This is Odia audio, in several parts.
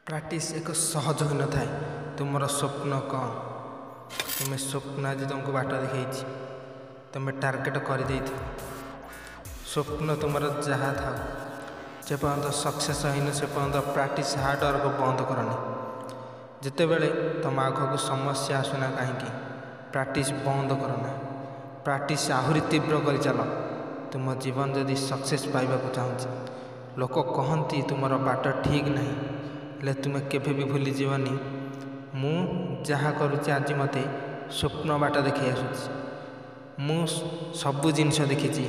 ପ୍ରାକ୍ଟିସ୍ ଏକ ସହଜ ହୋଇନଥାଏ। ତୁମର ସ୍ୱପ୍ନ କ'ଣ? ତୁମେ ସ୍ୱପ୍ନ ଆଜି ତୁମକୁ ବାଟ ଦେଖାଇଛି, ତୁମେ ଟାର୍ଗେଟ୍ କରିଦେଇଥିବ। ସ୍ୱପ୍ନ ତୁମର ଯାହା ଥାଉ, ଯେପର୍ଯ୍ୟନ୍ତ ସକ୍ସେସ୍ ହେଇନି ସେ ପର୍ଯ୍ୟନ୍ତ ପ୍ରାକ୍ଟିସ୍ ହାର୍ଡ଼ୱାର୍କ ବନ୍ଦ କରନି। ଯେତେବେଳେ ତୁମ ଆଗକୁ ସମସ୍ୟା ଆସୁନା କାହିଁକି, ପ୍ରାକ୍ଟିସ୍ ବନ୍ଦ କରନା। ପ୍ରାକ୍ଟିସ୍ ଆହୁରି ତୀବ୍ର କରିଚାଲ। ତୁମ ଜୀବନ ଯଦି ସକ୍ସେସ୍ ପାଇବାକୁ ଚାହୁଁଛି, ଲୋକ କହନ୍ତି ତୁମର ବାଟ ଠିକ୍ ନାହିଁ, ହେଲେ ତୁମେ କେବେ ବି ଭୁଲିଯିବନି ମୁଁ ଯାହା କରୁଛି ଆଜି ମୋତେ ସ୍ୱପ୍ନ ବାଟ ଦେଖାଇ ଆସୁଛି। ମୁଁ ସବୁ ଜିନିଷ ଦେଖିଛି।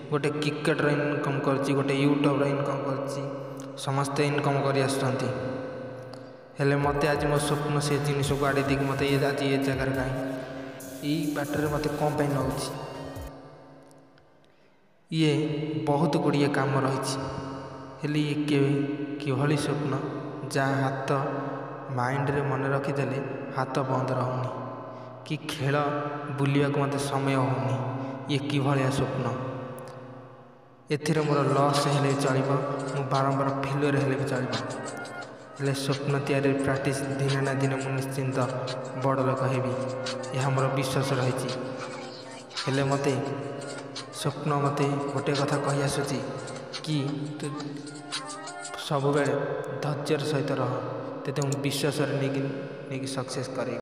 ଗୋଟେ କ୍ରିକେଟର ଇନକମ୍ କରୁଛି, ଗୋଟେ ୟୁଟ୍ୟୁବର ଇନକମ୍ କରୁଛି, ସମସ୍ତେ ଇନକମ୍ କରି ଆସୁଛନ୍ତି। ହେଲେ ମୋତେ ଆଜି ମୋ ସ୍ୱପ୍ନ ସେ ଜିନିଷକୁ ଆଡ଼େଇ ଦେଇକି ମୋତେ ଆଜି ଏ ଜାଗାରେ କାହିଁ, ଏଇ ବାଟରେ ମୋତେ କ'ଣ ପାଇଁ ନେଉଛି? ଇଏ ବହୁତ ଗୁଡ଼ିଏ କାମ ରହିଛି, ହେଲେ ଇଏ କିଭଳି ସ୍ୱପ୍ନ ଯାହା ହାତ ମାଇଣ୍ଡରେ ମନେ ରଖିଦେଲେ ହାତ ବନ୍ଦ ରହୁନି, କି ଖେଳ ବୁଲିବାକୁ ମୋତେ ସମୟ ହେଉନି। ଇଏ କିଭଳିଆ ସ୍ୱପ୍ନ? ଏଥିରେ ମୋର ଲସ୍ ହେଲେ ଚଳିବ, ମୁଁ ବାରମ୍ବାର ଫେଲୁଅର୍ ହେଲେ ବି ଚଳିବ, ହେଲେ ସ୍ୱପ୍ନ ତିଆରିରେ ପ୍ରାକ୍ଟିସ୍ ଦିନେ ନା ଦିନେ ମୁଁ ନିଶ୍ଚିନ୍ତ ବଡ଼ ଲୋକ ହେବି, ଏହା ମୋର ବିଶ୍ୱାସ ରହିଛି। ହେଲେ ସ୍ୱପ୍ନ ମୋତେ ଗୋଟିଏ କଥା କହି ଆସୁଛି କି ତୁ ସବୁବେଳେ ଧୈର୍ଯ୍ୟର ସହିତ ରହ, ତତେ ମୁଁ ବିଶ୍ୱାସରେ ନେଇକି ସକ୍ସେସ୍ କରେଇବି।